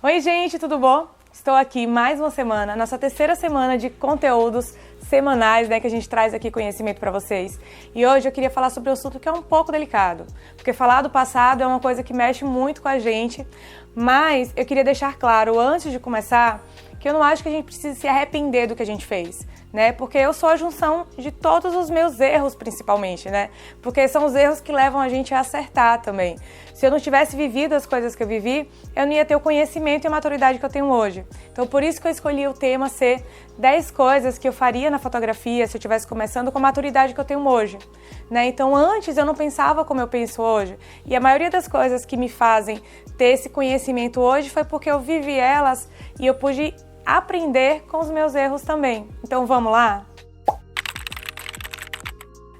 Oi gente, tudo bom? Estou aqui mais uma semana, nossa terceira semana de conteúdos semanais, que a gente traz aqui conhecimento para vocês. E hoje eu queria falar sobre um assunto que é um pouco delicado, porque falar do passado é uma coisa que mexe muito com a gente, mas eu queria deixar claro antes de começar que eu não acho que a gente precisa se arrepender do que a gente fez, Porque eu sou a junção de todos os meus erros, principalmente, Porque são os erros que levam a gente a acertar também. Se eu não tivesse vivido as coisas que eu vivi, eu não ia ter o conhecimento e a maturidade que eu tenho hoje. Então, por isso que eu escolhi o tema ser 10 coisas que eu faria na fotografia se eu estivesse começando com a maturidade que eu tenho hoje, Então, antes eu não pensava como eu penso hoje. E a maioria das coisas que me fazem ter esse conhecimento hoje foi porque eu vivi elas e eu pude aprender com os meus erros também. Então vamos lá?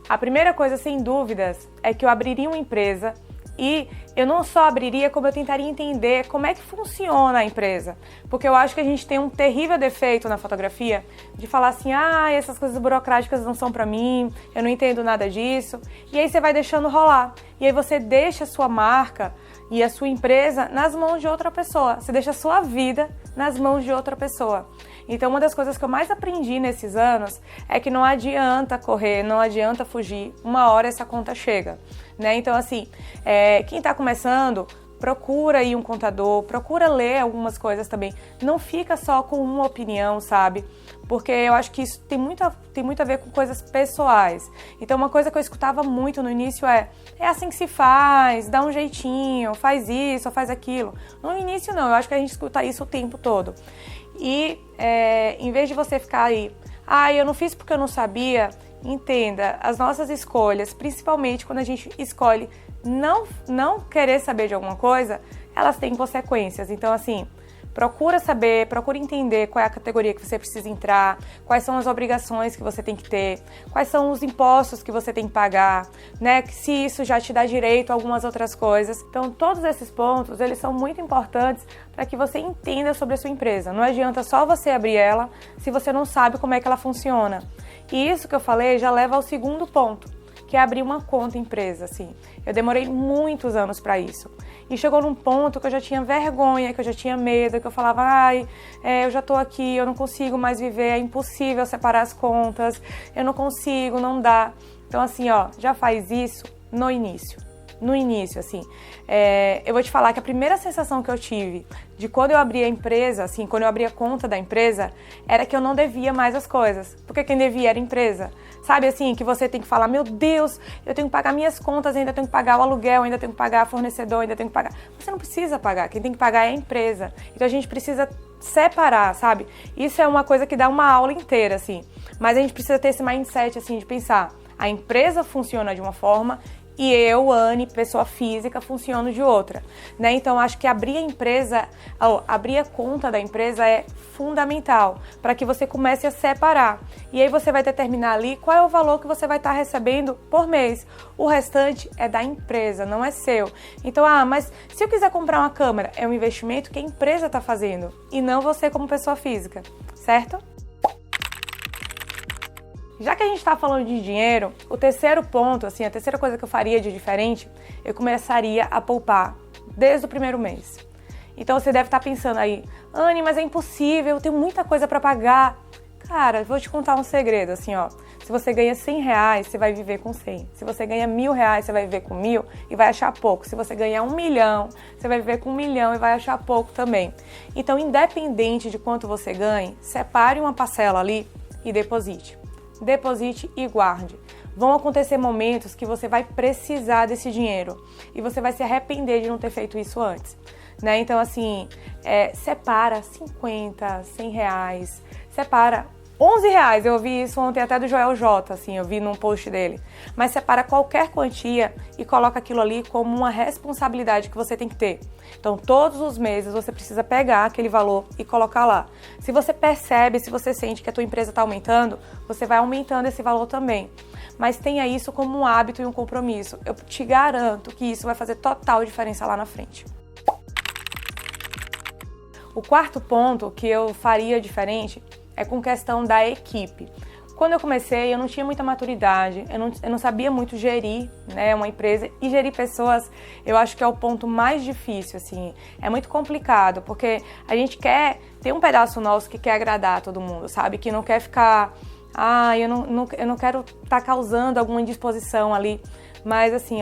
A primeira coisa, sem dúvidas, é que eu abriria uma empresa e eu não só abriria, como eu tentaria entender como é que funciona a empresa. Porque eu acho que a gente tem um terrível defeito na fotografia de falar assim, essas coisas burocráticas não são pra mim, eu não entendo nada disso. E aí você vai deixando rolar. E aí você deixa a sua marca e a sua empresa nas mãos de outra pessoa. Você deixa a sua vida nas mãos de outra pessoa. Então, uma das coisas que eu mais aprendi nesses anos é que não adianta correr, não adianta fugir. Uma hora essa conta chega, Então, assim, quem está começando, procura aí um contador, procura ler algumas coisas também. Não fica só com uma opinião, sabe? Porque eu acho que isso tem muito a ver com coisas pessoais. Então, uma coisa que eu escutava muito no início é assim que se faz, dá um jeitinho, faz isso, faz aquilo. No início não, eu acho que a gente escuta isso o tempo todo. E em vez de você ficar aí, eu não fiz porque eu não sabia, entenda, as nossas escolhas, principalmente quando a gente escolhe não querer saber de alguma coisa, elas têm consequências. Então, assim, procura saber, procura entender qual é a categoria que você precisa entrar, quais são as obrigações que você tem que ter, quais são os impostos que você tem que pagar, Se isso já te dá direito a algumas outras coisas. Então, todos esses pontos, eles são muito importantes para que você entenda sobre a sua empresa. Não adianta só você abrir ela se você não sabe como é que ela funciona. E isso que eu falei já leva ao segundo ponto, que é abrir uma conta empresa, assim. Eu demorei muitos anos para isso. E chegou num ponto que eu já tinha vergonha, que eu já tinha medo, que eu falava, eu já tô aqui, eu não consigo mais viver, é impossível separar as contas, eu não consigo, não dá. Então, assim, já faz isso no início. No início, assim, eu vou te falar que a primeira sensação que eu tive de quando eu abri a empresa, assim, quando eu abri a conta da empresa, era que eu não devia mais as coisas, porque quem devia era a empresa. Sabe, assim, que você tem que falar, meu Deus, eu tenho que pagar minhas contas, ainda tenho que pagar o aluguel, ainda tenho que pagar fornecedor, ainda tenho que pagar. Você não precisa pagar, quem tem que pagar é a empresa. Então a gente precisa separar, sabe? Isso é uma coisa que dá uma aula inteira, assim, mas a gente precisa ter esse mindset, assim, de pensar, a empresa funciona de uma forma e eu, Anne, pessoa física, funciono de outra, Então, acho que abrir a conta da empresa é fundamental para que você comece a separar. E aí você vai determinar ali qual é o valor que você vai estar recebendo por mês. O restante é da empresa, não é seu. Então, mas se eu quiser comprar uma câmera, é um investimento que a empresa está fazendo e não você como pessoa física, certo? Já que a gente está falando de dinheiro, o terceiro ponto, assim, a terceira coisa que eu faria de diferente, eu começaria a poupar desde o primeiro mês. Então você deve estar pensando aí, Anne, mas é impossível, eu tenho muita coisa para pagar. Cara, vou te contar um segredo, assim, se você ganha R$100, você vai viver com 100. Se você ganha R$1.000, você vai viver com 1.000 e vai achar pouco. Se você ganhar 1 milhão, você vai viver com 1 milhão e vai achar pouco também. Então, independente de quanto você ganhe, separe uma parcela ali e deposite. Deposite e guarde. Vão acontecer momentos que você vai precisar desse dinheiro e você vai se arrepender de não ter feito isso antes, Então, assim, separa 50, 100 reais, separa 11 reais, eu ouvi isso ontem até do Joel J, assim, eu vi num post dele. Mas separa qualquer quantia e coloca aquilo ali como uma responsabilidade que você tem que ter. Então, todos os meses você precisa pegar aquele valor e colocar lá. Se você percebe, se você sente que a tua empresa está aumentando, você vai aumentando esse valor também. Mas tenha isso como um hábito e um compromisso. Eu te garanto que isso vai fazer total diferença lá na frente. O quarto ponto que eu faria diferente é com questão da equipe. Quando eu comecei, eu não tinha muita maturidade, eu não sabia muito gerir, né, uma empresa, e gerir pessoas, eu acho que é o ponto mais difícil, assim, é muito complicado, porque a gente tem um pedaço nosso que quer agradar todo mundo, sabe, que não quer ficar, eu não quero estar causando alguma indisposição ali, mas assim,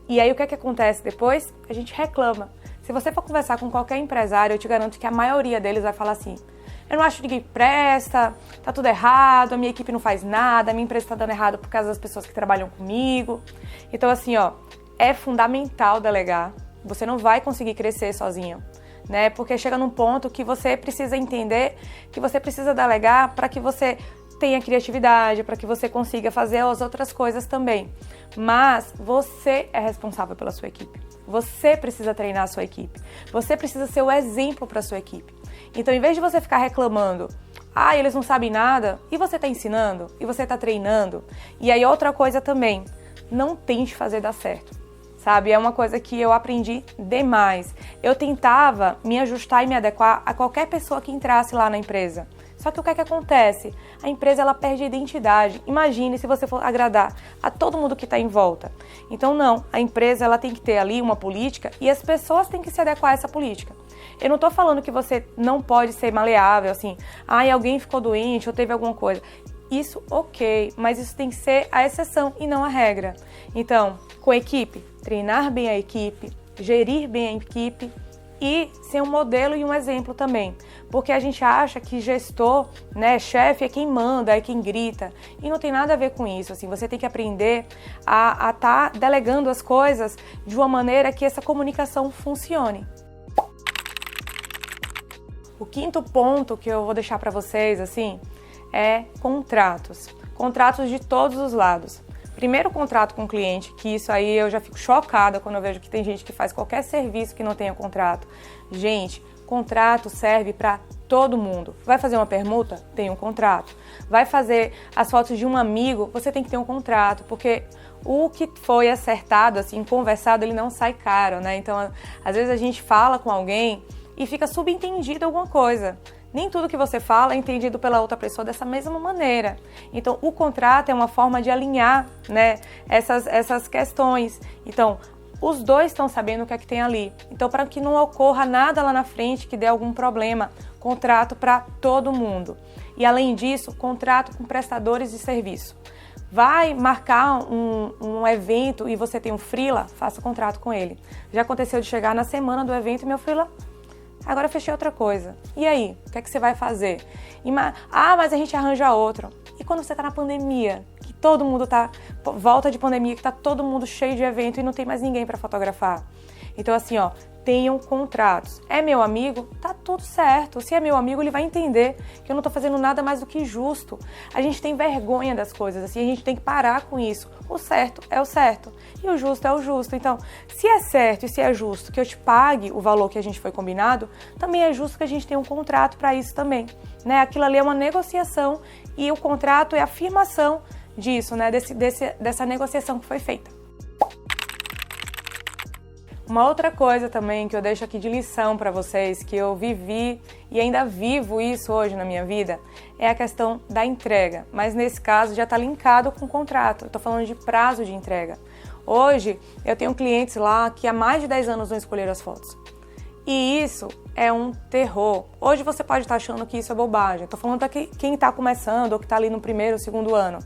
e aí o que é que acontece depois? A gente reclama. Se você for conversar com qualquer empresário, eu te garanto que a maioria deles vai falar assim: eu não acho que ninguém presta, tá tudo errado, a minha equipe não faz nada, a minha empresa tá dando errado por causa das pessoas que trabalham comigo. Então assim, é fundamental delegar. Você não vai conseguir crescer sozinho, né? Porque chega num ponto que você precisa entender que você precisa delegar para que você tenha criatividade, para que você consiga fazer as outras coisas também. Mas você é responsável pela sua equipe. Você precisa treinar a sua equipe. Você precisa ser o exemplo para a sua equipe. Então, em vez de você ficar reclamando, eles não sabem nada, e você está ensinando, e você está treinando. E aí, outra coisa também, não tente fazer dar certo, sabe? É uma coisa que eu aprendi demais. Eu tentava me ajustar e me adequar a qualquer pessoa que entrasse lá na empresa. Só que o que é que acontece? A empresa, ela perde a identidade. Imagine se você for agradar a todo mundo que está em volta. Então, não. A empresa, ela tem que ter ali uma política e as pessoas têm que se adequar a essa política. Eu não estou falando que você não pode ser maleável, assim, alguém ficou doente ou teve alguma coisa. Isso, ok, mas isso tem que ser a exceção e não a regra. Então, com a equipe, treinar bem a equipe, gerir bem a equipe e ser um modelo e um exemplo também. Porque a gente acha que gestor, né, chefe é quem manda, é quem grita. E não tem nada a ver com isso. Assim, você tem que aprender a estar delegando as coisas de uma maneira que essa comunicação funcione. O quinto ponto que eu vou deixar para vocês, assim, é contratos. Contratos de todos os lados. Primeiro, contrato com o cliente, que isso aí eu já fico chocada quando eu vejo que tem gente que faz qualquer serviço que não tenha contrato. Gente, contrato serve para todo mundo. Vai fazer uma permuta? Tem um contrato. Vai fazer as fotos de um amigo? Você tem que ter um contrato, porque o que foi acertado, assim, conversado, ele não sai caro, né? Então, às vezes a gente fala com alguém e fica subentendido alguma coisa. Nem tudo que você fala é entendido pela outra pessoa dessa mesma maneira. Então, o contrato é uma forma de alinhar, né, essas questões. Então, os dois estão sabendo o que é que tem ali. Então, para que não ocorra nada lá na frente que dê algum problema, contrato para todo mundo. E, além disso, contrato com prestadores de serviço. Vai marcar um evento e você tem um freela, faça contrato com ele. Já aconteceu de chegar na semana do evento e meu freela, agora eu fechei outra coisa. E aí? O que é que você vai fazer? Mas a gente arranja outro. E quando você está na pandemia, que todo mundo está, volta de pandemia, que está todo mundo cheio de evento e não tem mais ninguém para fotografar. Então, assim, tenham contratos. É meu amigo? Tá tudo certo. Se é meu amigo, ele vai entender que eu não tô fazendo nada mais do que justo. A gente tem vergonha das coisas, assim, a gente tem que parar com isso. O certo é o certo e o justo é o justo. Então, se é certo e se é justo que eu te pague o valor que a gente foi combinado, também é justo que a gente tenha um contrato para isso também, né? Aquilo ali é uma negociação e o contrato é a afirmação disso, né? Dessa negociação que foi feita. Uma outra coisa também que eu deixo aqui de lição para vocês, que eu vivi e ainda vivo isso hoje na minha vida, é a questão da entrega. Mas nesse caso já está linkado com o contrato. Eu estou falando de prazo de entrega. Hoje eu tenho clientes lá que há mais de 10 anos não escolheram as fotos. E isso é um terror. Hoje você pode estar achando que isso é bobagem. Estou falando para quem está começando ou que está ali no primeiro ou segundo ano.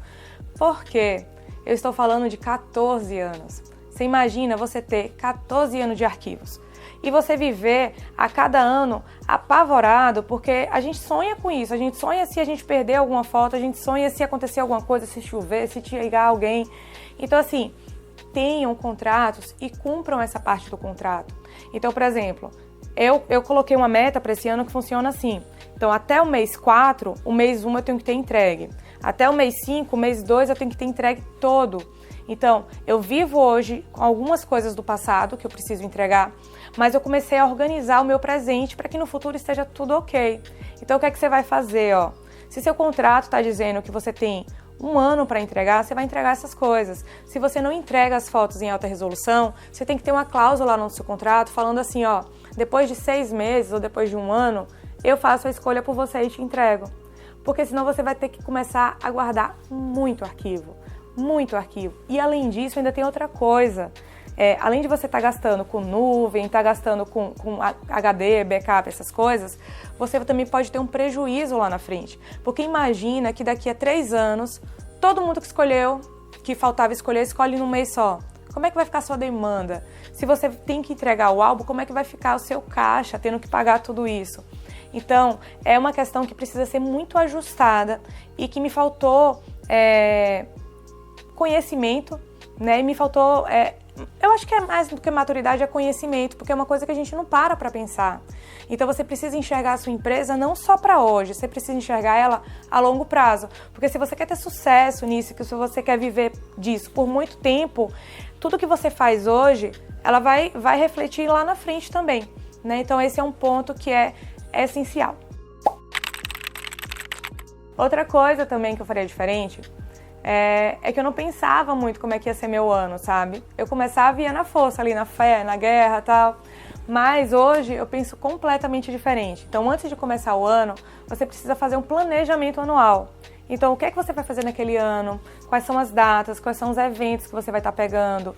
Por quê? Eu estou falando de 14 anos. Você imagina você ter 14 anos de arquivos e você viver a cada ano apavorado, porque a gente sonha com isso, a gente sonha se a gente perder alguma foto, a gente sonha se acontecer alguma coisa, se chover, se te ligar alguém. Então, assim, tenham contratos e cumpram essa parte do contrato. Então, por exemplo, eu coloquei uma meta para esse ano que funciona assim. Então, até o mês 4, o mês 1 eu tenho que ter entregue. Até o mês 5, o mês 2 eu tenho que ter entregue todo. Então, eu vivo hoje com algumas coisas do passado que eu preciso entregar, mas eu comecei a organizar o meu presente para que no futuro esteja tudo ok. Então, o que é que você vai fazer? Se seu contrato está dizendo que você tem um ano para entregar, você vai entregar essas coisas. Se você não entrega as fotos em alta resolução, você tem que ter uma cláusula no seu contrato falando assim, depois de 6 meses ou depois de um ano, eu faço a escolha por você e te entrego. porque senão você vai ter que começar a guardar muito arquivo. E além disso, ainda tem outra coisa. Além de você estar gastando com nuvem, estar gastando com HD, backup, essas coisas, você também pode ter um prejuízo lá na frente. Porque imagina que daqui a 3 anos, todo mundo que escolheu, que faltava escolher, escolhe num mês só. Como é que vai ficar a sua demanda? Se você tem que entregar o álbum, como é que vai ficar o seu caixa, tendo que pagar tudo isso? Então, é uma questão que precisa ser muito ajustada e que me faltou conhecimento, né? E me faltou... eu acho que é mais do que maturidade, é conhecimento, porque é uma coisa que a gente não para pensar. Então você precisa enxergar a sua empresa não só para hoje, você precisa enxergar ela a longo prazo. Porque se você quer ter sucesso nisso, que se você quer viver disso por muito tempo, tudo que você faz hoje, ela vai refletir lá na frente também, né? Então esse é um ponto que é essencial. Outra coisa também que eu faria diferente é que eu não pensava muito como é que ia ser meu ano, sabe? Eu começava e ia na força, ali na fé, na guerra e tal. Mas hoje eu penso completamente diferente. Então, antes de começar o ano, você precisa fazer um planejamento anual. Então, o que é que você vai fazer naquele ano? Quais são as datas? Quais são os eventos que você vai estar pegando?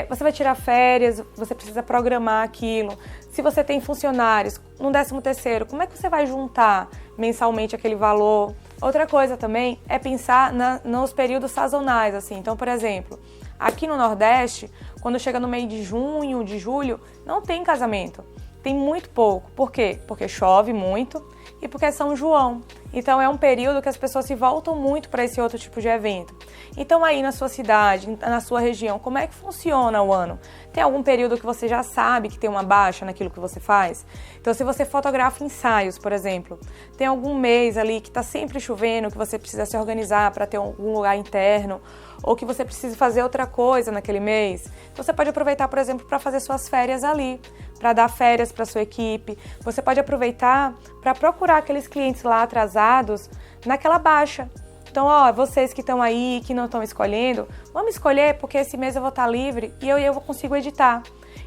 Você vai tirar férias? Você precisa programar aquilo. Se você tem funcionários, no 13º, como é que você vai juntar mensalmente aquele valor? Outra coisa também é pensar nos períodos sazonais, assim. Então, por exemplo, aqui no Nordeste, quando chega no meio de junho, de julho, não tem casamento. Tem muito pouco. Por quê? Porque chove muito e porque é São João. Então é um período que as pessoas se voltam muito para esse outro tipo de evento. Então aí na sua cidade, na sua região, como é que funciona o ano? Tem algum período que você já sabe que tem uma baixa naquilo que você faz? Então se você fotografa ensaios, por exemplo, tem algum mês ali que está sempre chovendo, que você precisa se organizar para ter algum lugar interno, ou que você precisa fazer outra coisa naquele mês, então você pode aproveitar, por exemplo, para fazer suas férias ali, para dar férias para sua equipe. Você pode aproveitar para procurar aqueles clientes lá atrasados naquela baixa. Então, vocês que estão aí, que não estão escolhendo, vamos escolher porque esse mês eu vou estar livre e eu consigo editar.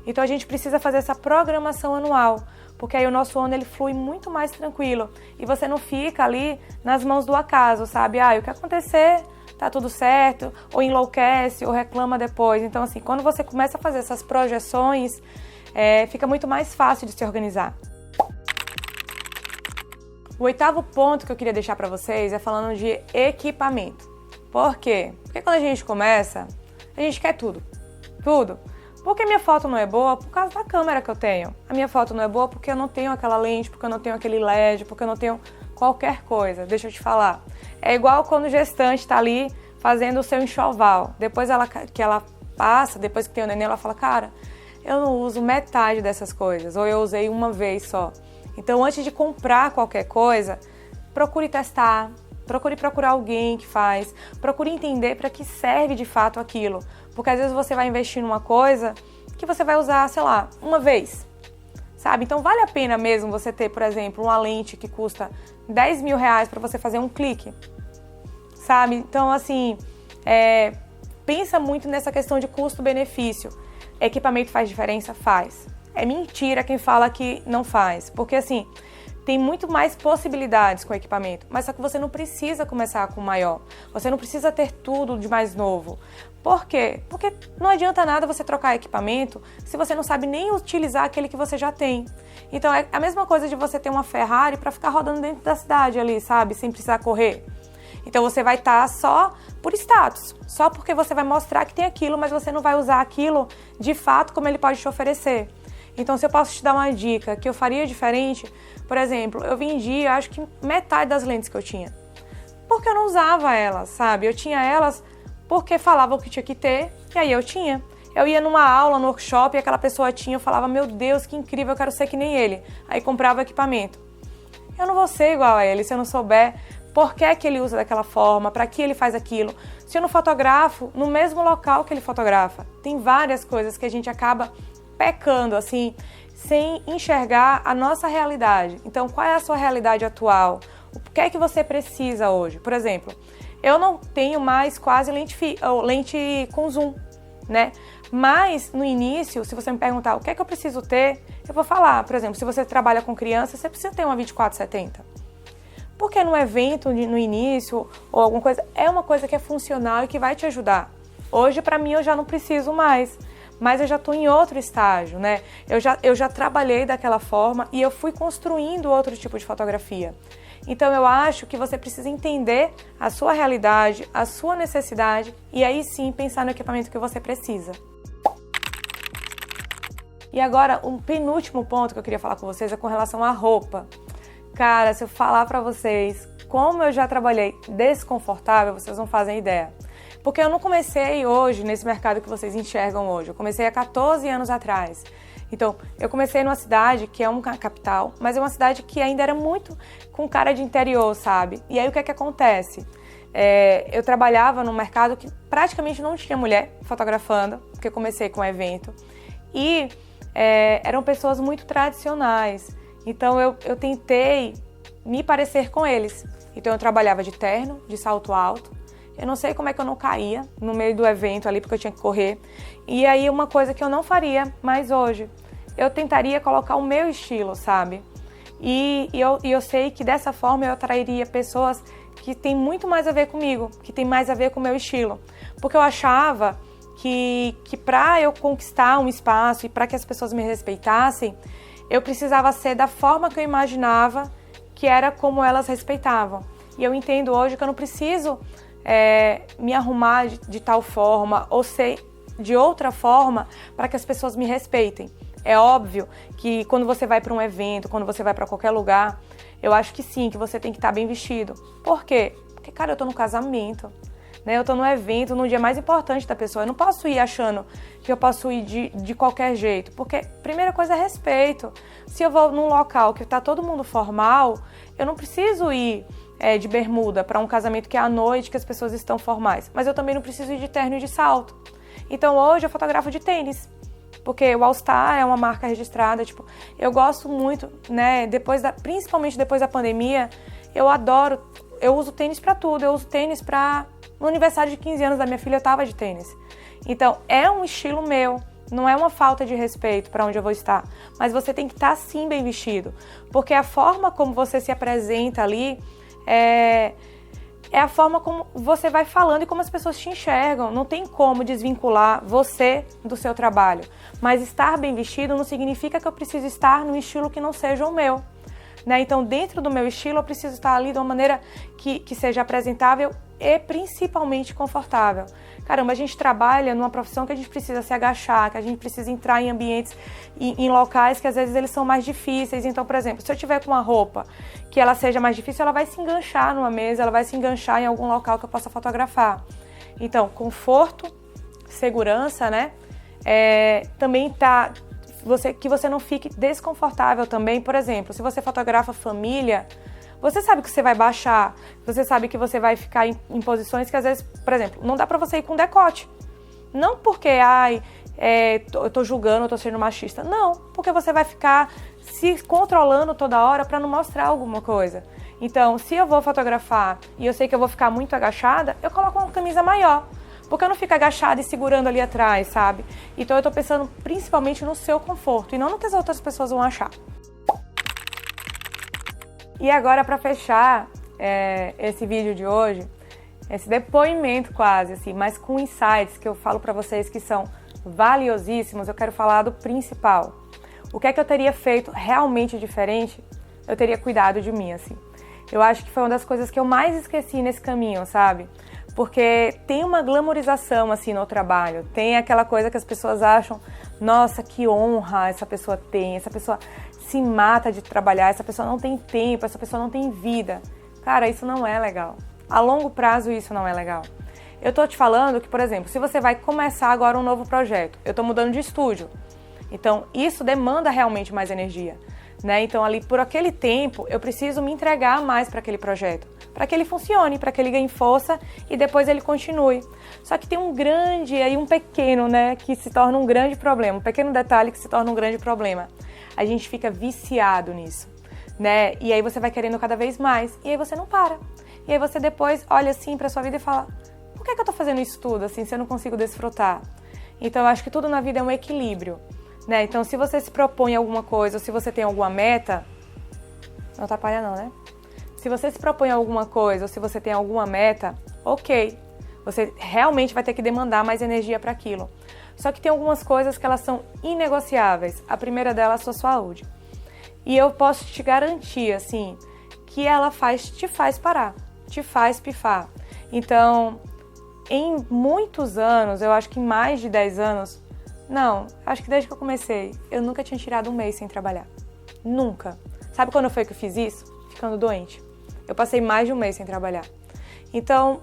Então, a gente precisa fazer essa programação anual, porque aí o nosso ano ele flui muito mais tranquilo e você não fica ali nas mãos do acaso, sabe? O que acontecer, tá tudo certo, ou enlouquece, ou reclama depois. Então, assim, quando você começa a fazer essas projeções, fica muito mais fácil de se organizar. O 8º ponto que eu queria deixar para vocês é falando de equipamento. Por quê? Porque quando a gente começa, a gente quer tudo. Tudo. Porque minha foto não é boa por causa da câmera que eu tenho. A minha foto não é boa porque eu não tenho aquela lente, porque eu não tenho aquele LED, porque eu não tenho qualquer coisa. Deixa eu te falar. É igual quando o gestante está ali fazendo o seu enxoval. Depois que ela passa, depois que tem o neném, ela fala, cara, eu não uso metade dessas coisas, ou eu usei uma vez só. Então, antes de comprar qualquer coisa, procure testar, procure procurar alguém que faz, procure entender para que serve de fato aquilo. Porque às vezes você vai investir numa coisa que você vai usar, sei lá, uma vez, sabe? Então, vale a pena mesmo você ter, por exemplo, uma lente que custa 10 mil reais para você fazer um clique, sabe? Então, assim, pensa muito nessa questão de custo-benefício. Equipamento faz diferença? Faz. É mentira quem fala que não faz, porque assim, tem muito mais possibilidades com o equipamento, mas só que você não precisa começar com o maior, você não precisa ter tudo de mais novo. Por quê? Porque não adianta nada você trocar equipamento se você não sabe nem utilizar aquele que você já tem. Então é a mesma coisa de você ter uma Ferrari para ficar rodando dentro da cidade ali, sabe, sem precisar correr. Então você vai estar só por status, só porque você vai mostrar que tem aquilo, mas você não vai usar aquilo de fato como ele pode te oferecer. Então, se eu posso te dar uma dica que eu faria diferente, por exemplo, eu vendia, acho que metade das lentes que eu tinha. Porque eu não usava elas, sabe? Eu tinha elas porque falavam que tinha que ter, e aí eu tinha. Eu ia numa aula, no workshop, e aquela pessoa tinha, eu falava, meu Deus, que incrível, eu quero ser que nem ele. Aí comprava equipamento. Eu não vou ser igual a ele se eu não souber por que é que ele usa daquela forma, para que ele faz aquilo. Se eu não fotografo no mesmo local que ele fotografa. Tem várias coisas que a gente acaba pecando, assim, sem enxergar a nossa realidade. Então, qual é a sua realidade atual? O que é que você precisa hoje? Por exemplo, eu não tenho mais quase lente com zoom, né? Mas, no início, se você me perguntar o que é que eu preciso ter, eu vou falar, por exemplo, se você trabalha com criança, você precisa ter uma 24-70. Porque no evento, no início, ou alguma coisa, é uma coisa que é funcional e que vai te ajudar. Hoje, para mim, eu já não preciso mais, mas eu já estou em outro estágio, né? Eu já trabalhei daquela forma e eu fui construindo outro tipo de fotografia. Então, eu acho que você precisa entender a sua realidade, a sua necessidade e aí sim pensar no equipamento que você precisa. E agora, um penúltimo ponto que eu queria falar com vocês é com relação à roupa. Cara, se eu falar pra vocês como eu já trabalhei desconfortável, vocês não fazem ideia. Porque eu não comecei hoje nesse mercado que vocês enxergam hoje. Eu comecei há 14 anos atrás. Então, eu comecei numa cidade que é uma capital, mas é uma cidade que ainda era muito com cara de interior, sabe? E aí o que é que acontece? Eu trabalhava num mercado que praticamente não tinha mulher fotografando, porque eu comecei com um evento. E eram pessoas muito tradicionais. Então eu tentei me parecer com eles. Então eu trabalhava de terno, de salto alto. Eu não sei como é que eu não caía no meio do evento ali, porque eu tinha que correr. E aí uma coisa que eu não faria mais hoje, eu tentaria colocar o meu estilo, sabe? E eu sei que dessa forma eu atrairia pessoas que têm muito mais a ver comigo, que têm mais a ver com o meu estilo. Porque eu achava que para eu conquistar um espaço e para que as pessoas me respeitassem, eu precisava ser da forma que eu imaginava que era como elas respeitavam. E eu entendo hoje que eu não preciso me arrumar de tal forma ou ser de outra forma para que as pessoas me respeitem. É óbvio que quando você vai para um evento, quando você vai para qualquer lugar, eu acho que sim, que você tem que estar bem vestido. Por quê? Porque, cara, eu tô no casamento. Eu estou num evento, no dia mais importante da pessoa. Eu não posso ir achando que eu posso ir de qualquer jeito. Porque, primeira coisa é respeito. Se eu vou num local que está todo mundo formal, eu não preciso ir de bermuda para um casamento que é à noite, que as pessoas estão formais. Mas eu também não preciso ir de terno e de salto. Então, hoje eu fotografo de tênis. Porque o All Star é uma marca registrada. Eu gosto muito, né? Principalmente depois da pandemia, eu adoro. Eu uso tênis para tudo. Eu uso tênis para... No aniversário de 15 anos da minha filha, eu tava de tênis. Então, é um estilo meu, não é uma falta de respeito para onde eu vou estar. Mas você tem que estar, sim, bem vestido. Porque a forma como você se apresenta ali é a forma como você vai falando e como as pessoas te enxergam. Não tem como desvincular você do seu trabalho. Mas estar bem vestido não significa que eu preciso estar num estilo que não seja o meu. Então, dentro do meu estilo, eu preciso estar ali de uma maneira que seja apresentável e principalmente confortável. Caramba, a gente trabalha numa profissão que a gente precisa se agachar, que a gente precisa entrar em ambientes, em locais que às vezes eles são mais difíceis. Então, por exemplo, se eu tiver com uma roupa que ela seja mais difícil, ela vai se enganchar numa mesa, ela vai se enganchar em algum local que eu possa fotografar. Então, conforto, segurança, né? Também que você não fique desconfortável também. Por exemplo, se você fotografa família, você sabe que você vai baixar, você sabe que você vai ficar em posições que às vezes, por exemplo, não dá pra você ir com decote. Não porque, eu tô julgando, eu tô sendo machista. Não, porque você vai ficar se controlando toda hora pra não mostrar alguma coisa. Então, se eu vou fotografar e eu sei que eu vou ficar muito agachada, eu coloco uma camisa maior. Porque eu não fico agachada e segurando ali atrás, sabe? Então eu tô pensando principalmente no seu conforto e não no que as outras pessoas vão achar. E agora, para fechar esse vídeo de hoje, esse depoimento quase, assim, mas com insights que eu falo para vocês que são valiosíssimos, eu quero falar do principal. O que é que eu teria feito realmente diferente? Eu teria cuidado de mim, assim. Eu acho que foi uma das coisas que eu mais esqueci nesse caminho, sabe? Porque tem uma glamorização, assim, no trabalho. Tem aquela coisa que as pessoas acham, nossa, que honra essa pessoa tem, essa pessoa se mata de trabalhar, essa pessoa não tem tempo, essa pessoa não tem vida. Cara, isso não é legal. A longo prazo isso não é legal. Eu tô te falando que, por exemplo, se você vai começar agora um novo projeto, eu tô mudando de estúdio. Então, isso demanda realmente mais energia, né? Então, ali, por aquele tempo, eu preciso me entregar mais para aquele projeto, para que ele funcione, para que ele ganhe força e depois ele continue. Só que tem um grande e um pequeno, né, que se torna um grande problema, um pequeno detalhe que se torna um grande problema. A gente fica viciado nisso, né? E aí você vai querendo cada vez mais e aí você não para. E aí você depois olha assim para sua vida e fala: por que eu tô fazendo isso tudo assim, se eu não consigo desfrutar? Então eu acho que tudo na vida é um equilíbrio, né? Então se você se propõe alguma coisa ou se você tem alguma meta, não atrapalha não, né? Se você se propõe alguma coisa ou se você tem alguma meta, ok, você realmente vai ter que demandar mais energia para aquilo. Só que tem algumas coisas que elas são inegociáveis. A primeira delas é a sua saúde. E eu posso te garantir, assim, que ela te faz parar, te faz pifar. Então, em muitos anos, eu acho que em mais de 10 anos, não, acho que desde que eu comecei, eu nunca tinha tirado um mês sem trabalhar. Nunca. Sabe quando foi que eu fiz isso? Ficando doente. Eu passei mais de um mês sem trabalhar. Então,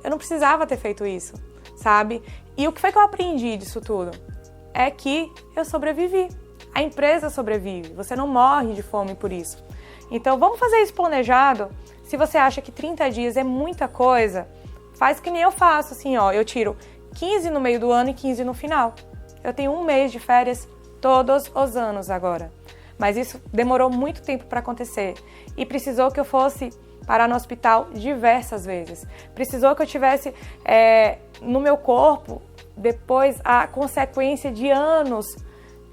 eu não precisava ter feito isso, sabe? E o que foi que eu aprendi disso tudo? É que eu sobrevivi. A empresa sobrevive. Você não morre de fome por isso. Então, vamos fazer isso planejado. Se você acha que 30 dias é muita coisa, faz que nem eu faço, assim, ó. Eu tiro 15 no meio do ano e 15 no final. Eu tenho um mês de férias todos os anos agora. Mas isso demorou muito tempo para acontecer. E precisou que eu fosse parar no hospital diversas vezes. Precisou que eu tivesse no meu corpo, depois, a consequência de anos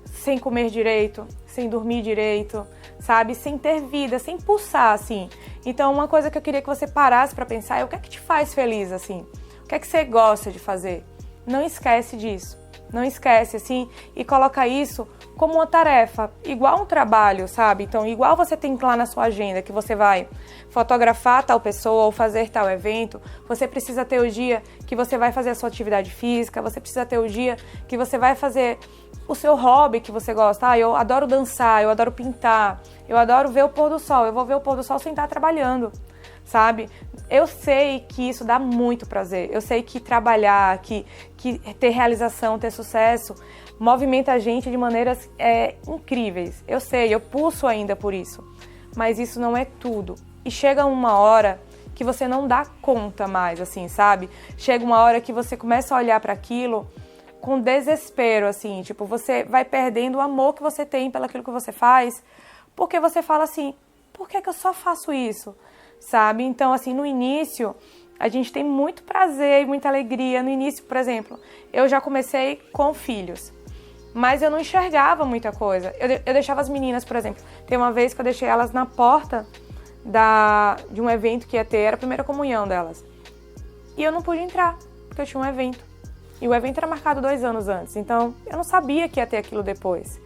sem comer direito, sem dormir direito, sabe? Sem ter vida, sem pulsar, assim. Então, uma coisa que eu queria que você parasse para pensar é o que é que te faz feliz, assim? O que é que você gosta de fazer? Não esquece disso. Não esquece, assim, e coloca isso como uma tarefa, igual um trabalho, sabe? Então, igual você tem lá na sua agenda que você vai fotografar tal pessoa ou fazer tal evento, você precisa ter o dia que você vai fazer a sua atividade física, você precisa ter o dia que você vai fazer o seu hobby que você gosta. Ah, eu adoro dançar, eu adoro pintar, eu adoro ver o pôr do sol, eu vou ver o pôr do sol sem estar trabalhando, sabe? Eu sei que isso dá muito prazer, eu sei que trabalhar, que ter realização, ter sucesso, movimenta a gente de maneiras incríveis. Eu sei, eu pulso ainda por isso, mas isso não é tudo. E chega uma hora que você não dá conta mais, assim, sabe? Chega uma hora que você começa a olhar para aquilo com desespero, assim, tipo, você vai perdendo o amor que você tem pelaquilo que você faz, porque você fala assim, por que eu só faço isso? Sabe? Então, assim, no início, a gente tem muito prazer e muita alegria. No início, por exemplo, eu já comecei com filhos, mas eu não enxergava muita coisa. Eu deixava as meninas, por exemplo, tem uma vez que eu deixei elas na porta de um evento que ia ter, era a primeira comunhão delas. E eu não pude entrar, porque eu tinha um evento. E o evento era marcado 2 anos antes, então eu não sabia que ia ter aquilo depois.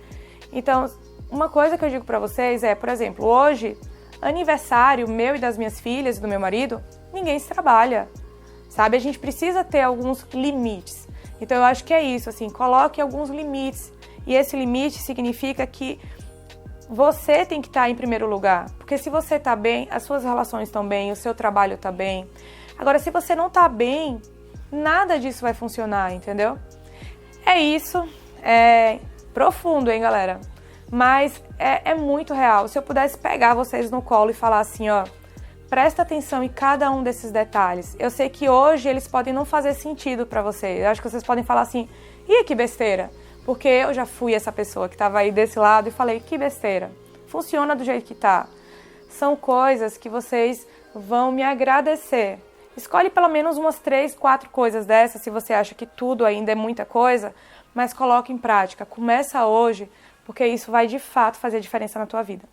Então, uma coisa que eu digo pra vocês é, por exemplo, hoje, aniversário meu e das minhas filhas e do meu marido, ninguém se trabalha, sabe? A gente precisa ter alguns limites. Então eu acho que é isso, assim, coloque alguns limites. E esse limite significa que você tem que estar em primeiro lugar. Porque se você está bem, as suas relações estão bem, o seu trabalho está bem. Agora, se você não está bem, nada disso vai funcionar, entendeu? É isso. É profundo, hein, galera? Mas é muito real. Se eu pudesse pegar vocês no colo e falar assim, ó, presta atenção em cada um desses detalhes. Eu sei que hoje eles podem não fazer sentido pra vocês. Eu acho que vocês podem falar assim, ih, que besteira. Porque eu já fui essa pessoa que estava aí desse lado e falei, que besteira. Funciona do jeito que tá. São coisas que vocês vão me agradecer. Escolhe pelo menos umas 3, 4 coisas dessas, se você acha que tudo ainda é muita coisa, mas coloque em prática. Começa hoje, porque isso vai de fato fazer diferença na tua vida.